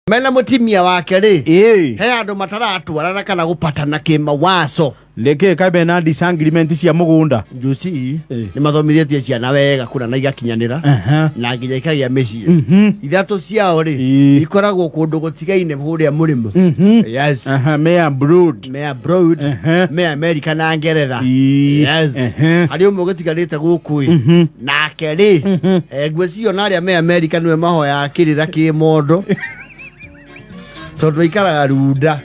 Mena mutimia wake ri he andu mataratwarana kana gupatana kimawaso leke kabe na disagreement cia mugunda juci ni mathomithitie ciana wega kuna na igakinyanira na nginya ikagia micii ithatu ciao ri ikoragwo kundu gutigaine huria murimo yes mea brood mea America na Ngeretha yes ari umwe gutigarite guku nake ri ngwecio na aria mea America niwe mahoya akirira ki mondo tondu ikaraga runda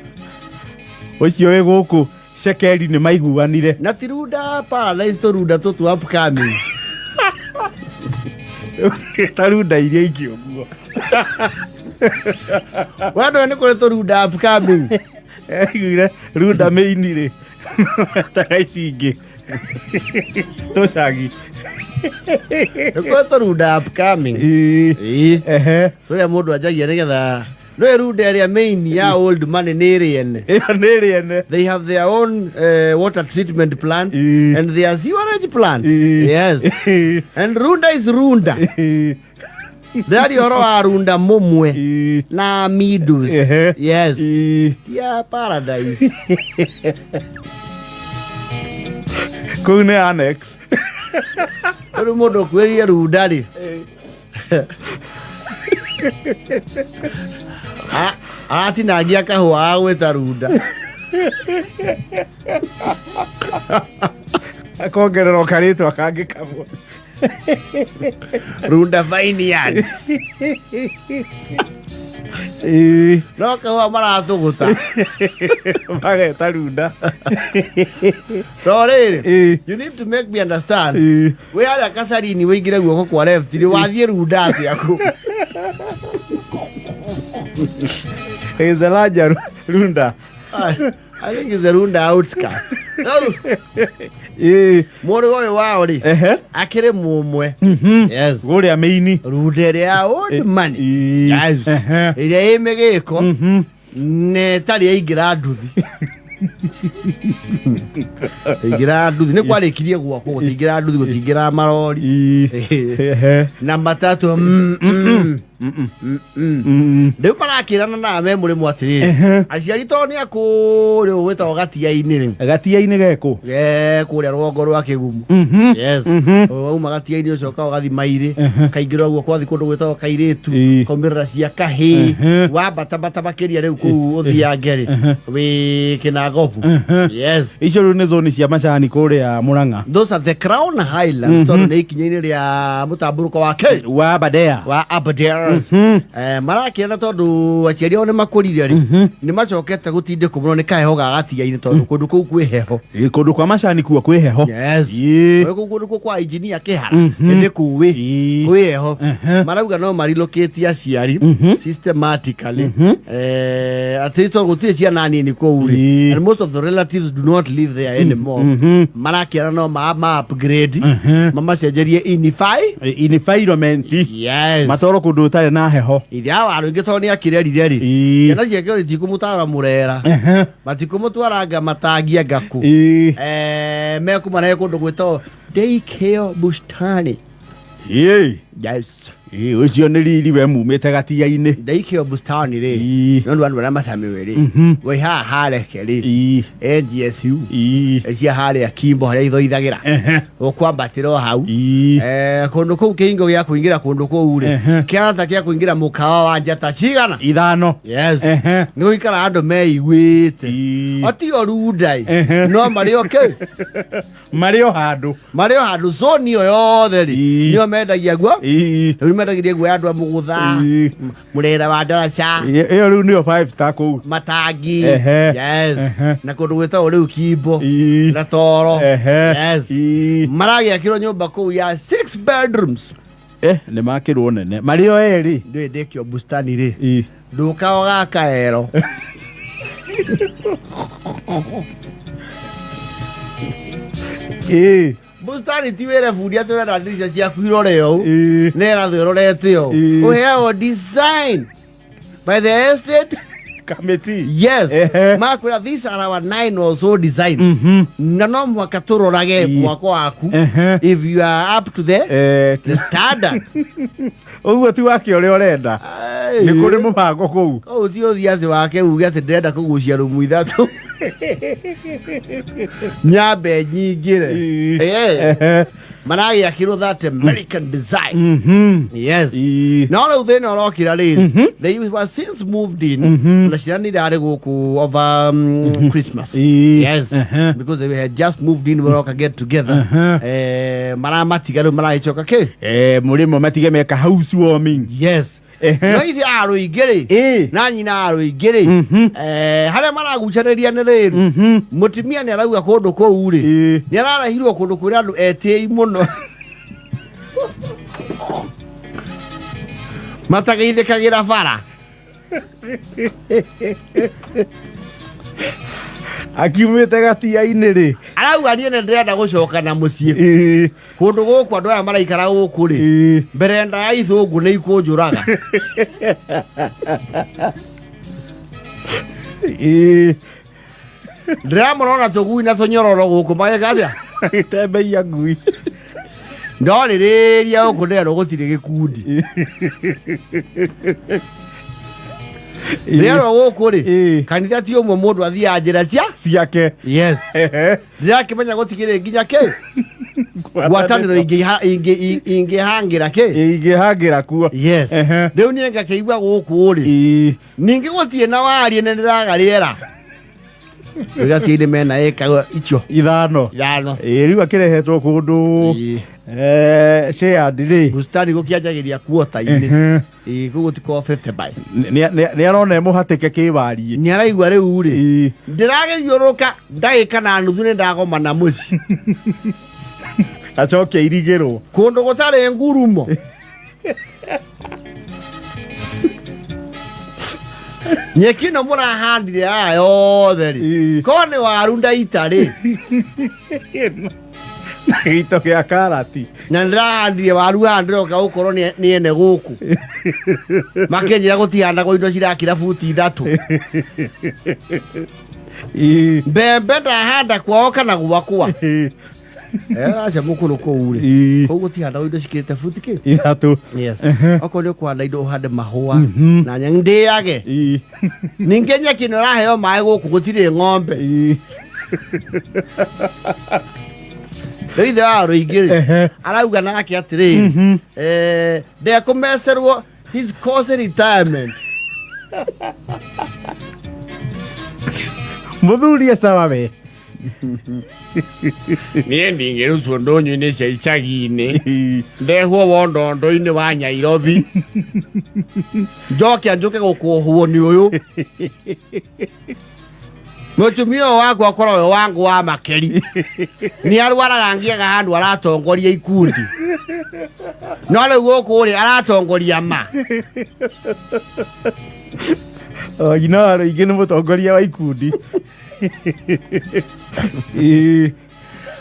ucio we guku Shekeri ni maiguanire na tiruda paradise to ruda to upcoming taruda iria ikioguo wado ni kule to ruda upcoming igire ruda meinire takaisinge toshagi ko to ruda upcoming tore mundu ajagia nigetha no rude area main ya old money nerian they have their own water treatment plant and their sewerage plant yes and runda is runda dari oro arunda momwe na midus yes ya paradise kune annex oro modo kweri runda ri atinagia kahua agweta runda akongerera karitwa kangi kamwe runda finance no kahua maratuguta mageta runda sorry you need to make me understand we are kasarini wingire guoko kwa left ri wathie runda atiaku is a larger runda. I think it's a runda outskirts. Moro wa waori. Akire mumwe. Yes. Gori ameini. Runda ya old money. Yes. Ile imegeko. Ne tari igira nduthi. Igira nduthi ne kwarekirie gwako gutigira nduthi gutigira marori. Na matatu Ndeu marakirana na me muri mwatiriri aciari to ni akuri wita gatia-ini geko kuria rwongo rwa kigumu yes uma gatia-ini ucio ka gathi mairi kaingira guo kwathi kundu gwita kairitu komirira cia kahi wa bata makiria riu ku uthia ngeri wi kinagopu yes icio riu ni zone cia macani kuria Murang'a those are the Crown Highlands to ni kinyaini ria mutamburuko wa Kenya wa Aberdare marakira tondu aciari one makurire ri ni macokete gutinde kumuno ni kaheho gatia-ini tondu kundu kuu kwi heho kundu kwa macani kuo kwi heho yes kundu kuu kwa engineer kihara ndi kuwi kwi heho marauga no marilocate aciari systematically atito gutire ciana nini kuu ri and most of the relatives do not live there anymore marakira no ma upgrade mama cenjerie environment yes matoro kundu tare na heho iria waru ngito ni akirerire ri yana ciake ri tikumutara murera matikumutwaranga matagia ngaku mekumana kundu gwito daycare bustani yes ucio ni riri we mumite gatia-ini daycare bustani ri no ndu na mathamiwe ri we ha hareke ri NGSU cia hare akimbo haria ithoithagira ukwambatira hau kundu kuu kiingo gya kuingira kundu kuu ri kiarata gya kuingira mukawa wa njata cigana ithano yes ni guikara andu meiguite atio rundai no mario handu zone yo yothe ri nio mendagia guo mendagirie guo andu amugutha murera wa ndaraca iyo riu nio 5 star kuu matagi yes na kundu gwita riu kimbo na toro yes maragiakirwo nyumba kuu ya 6 bedrooms ni makirwo nene mario eri ndio dekio bustani ri ndukao gakaero bustani tiwere fudia tuna na dirisha cia kwiroreo nera thororete yo uheao design by the estate Committee. Yes. Makwira, these are our 9 or so designs. Na no mwaka turorage mwaka waku. If you are up to the standard. Oguo ti wake ore orenda. Ni kuri mubango kou. Ko ti othiaci wake uge ati ndenda kugucia rumu ithatu. Nyambe nyingire. Managi akiro that American design. Yes. Now they no rokira riri. They were since moved in. Na shirani dare goku over Christmas. Yes. Because they had just moved in, we all get together. Mara matigaru mara ichoka ke. Murimo matige meka housewarming. Yes. No ithi aro igere na nyina aro igere haria maragucaneria ne riru mutimia ni arauga kundu kou ri ni ararahirwo kundu kuri andu etei muno matageithanagia bara akiumite gatia-ini ri arauga nie ne ndirenda gucoka na mucii kundu guku andu aya maraikara guku ri mbere nda ya ithungu ni ikunjuraga ndiramurona tugui na tunyororo guku mageka atia gitembeia ngui ndoririria guku ndero gutiri gikundi Rero guku ri kanitha ti umwe mundu athia njira ciake. Yes. Ndirakimenya gutigire nginya ke gwataniro ingihangira ke ingihangira kuo. Yes. Riu nie ngakeigua guku ri ningi gutie na warie ne ndiragariera rigati mena eka icho ithano riu akirehetwo kundu shared ri gutari gukianjagiria kuota-ini kugu tiko 50 by ni arona muhatike kiwarie ni araigua riu ri ndiragithiuruka ndagika na nuthu ni ndagoma na muci acoke irigirwo kundu gutari ngurumo nyekino murahandire aya yothe ri kone waru ndaitari gito gia karati na ndirahandire waru handiroka gukorwo ni ene guku makenjira gutihandagwo indo cirakira futi 3 mbembe ndahanda kwao kana gwakwa acha mukuru kou ri kou gutihandagwo indo cikirite futi ki 3. Yes. Okorwo kwanda indo uhande mahua na nyandiage ninge nyeki no raheo mai guku gutire ng'ombe Either aro igire arauga na gaki atiri de kumeserwo his cause retirement muthurie sawa we nie ndingerutswo ndonyo-ini cia icagi-ini ndehwo wondondo-ini wa Nairobi njoke njuke gukuhwo ni uyu mutumia wakwa akorwo wangu wa makeri ni arwaraga ngiaga handu aratongoria ikundi no riu guku ri aratongoria ma nyina Waringa ni mutongoria wa ikundi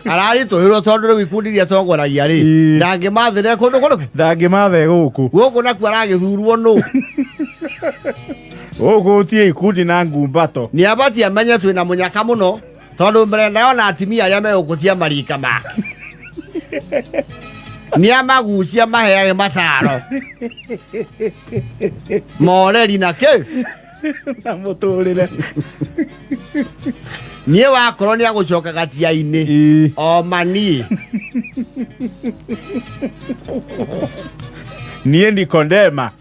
arari tuhirwo tondu riu ikundi ria tongoragia ri ndangimathire kundu kuriku ndangimathe guku naku aragithurwo nu guku tie ikundi na ngumbato ni abati amenye twina munyaka muno tondu mbere nayo na atimia aria megukutia marika make ni amagucia maheage mataro moreri na ke na muturire nie wakorwo ni agucoka gatia-ini o mani nie ni kondema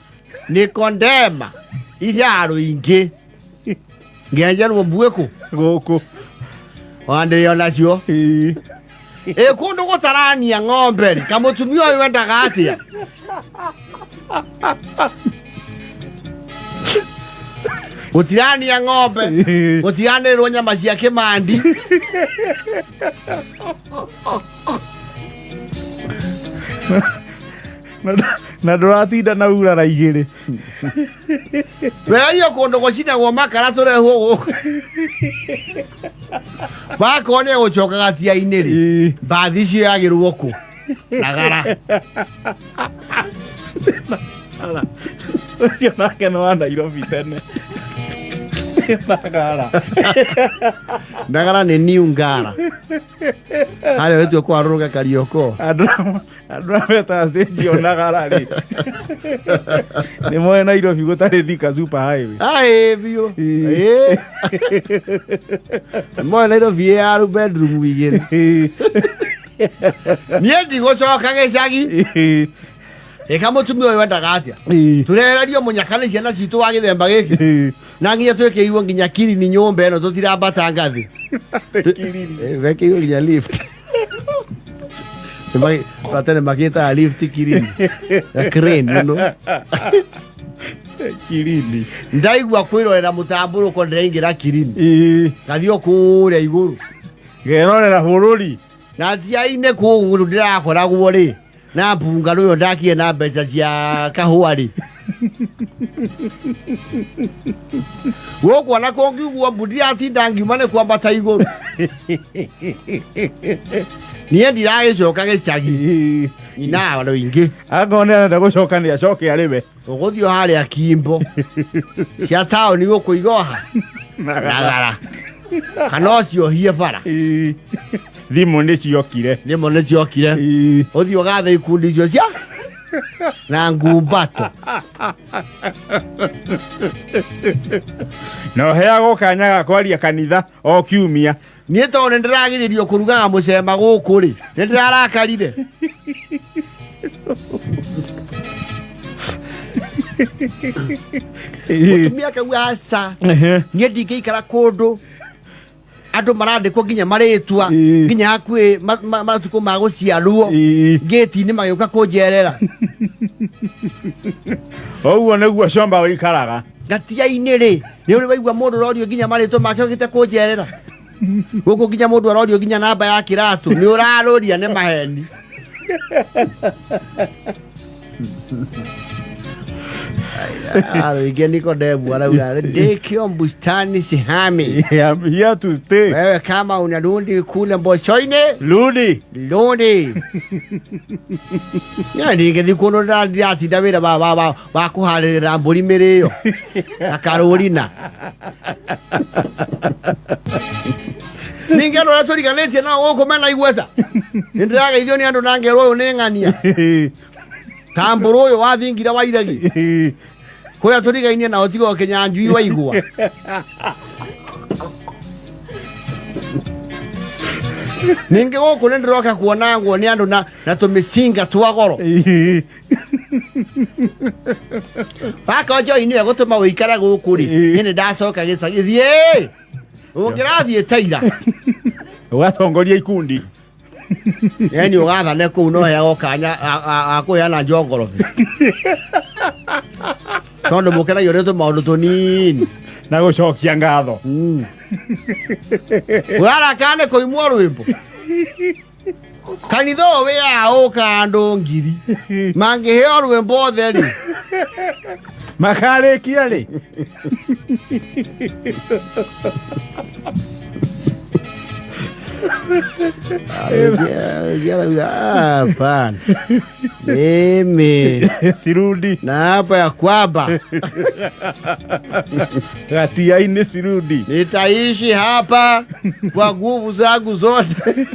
itharo ingi ngenjerwo mbueku guku wandirio nacio kundu gutarania ng'ombe ri kamutumia uyu wendaga atia gutirania ng'ombe gutiranirwo nyama cia kimandi na nduratinda na urara igiri werio kundu gucinagwo makara turehwo guku bakone gucoka gatia-ini ri mbathi cio yagirwo ku nagara ucio nake no wa Nairobi tene Ndagara ni new ngara. Hale wetu kwa ruga karioko. Adra ta stage onagara ri. Ni moyo na iro gutari thika super highway. Ai bio. Moyo na iro VR bedroom wigere. Niedi gocoka gicagi. Kama mutumia uyu wendaga atia turehererio munyakane ciana citu wa githemba giki na nginya twekeirwo nginya kirini nyumba eno tutirambata ngathi vekeirwo nginya lift patene makita lift kirini crane you know kirini ndaigua kwirorera mutamburuko ndiraingira kirini ngathio kuria iguru gerorera bururi na tiaine kuguru ndirakoragwo ri na mbungano yo ndakie na mbeca cia kahwari woko na kongiugua mbudi atinda ngiumane kwambata iguru nie ndiragicoka gicagi nyina Waringa agone nda gucoka ni acoke ariwe uguthio haria kimbo cia taoni gukuigoha nagara kana cio hie bara thimo ni ciokire uthio gathe ikundi icio cia na ngumbato no heago kanya ga kwaria kanitha o kiumia nie tone ndiragiririo kurugaga mucema guku ri ndirarakarire utumia kawasa nie ndingeikara kundu andu marandikwo nginya maritwa nginya hakwi matuko maguciarwo gate ni magioka kunjerera oguo niguo comba wikaraga gatia-ini ri ni uri waigua mundu rorio nginya maritwa make ogite kunjerera guku nginya mundu arorio nginya namba ya kiratu ni uraruria ni maheni Waringa Nikodemu arauga ndikio bustani sihami. I'm here to stay. Wewe kama unarudi kule Mbocoini rudi ningethi kuno ndatinda wira wa kuharira mburi mirio na Carolina ninge ndo turiganĩtie na gũkũ mena igweta nindirageithio ni andu na ngero uyu ni ng'ania tamburu uyu wathingira wa iragi kuya turigainie na otigo Kinyanjui wa igwa ninge gũkũ nindiroka kuona nguo ni andu na tumicinga twa goro baka Joy ni gutuma uikara gũkũ ri ni ndacoka gicagi thie ungirathie taira ugatongoria ikundi yani ugathane kuu no heago kanya akuheana njongorobi tondu mukenagio ni tumaundu tunini na gucokia ngatho urarakane kuimwo rwimbo kanitha wea ukandu ngiri mangiheo rwimbo theri makarikia ri hapana mimi sirudi na hapa ya kwamba gatia-ini sirudi nitaishi hapa kwa nguvu zangu zote.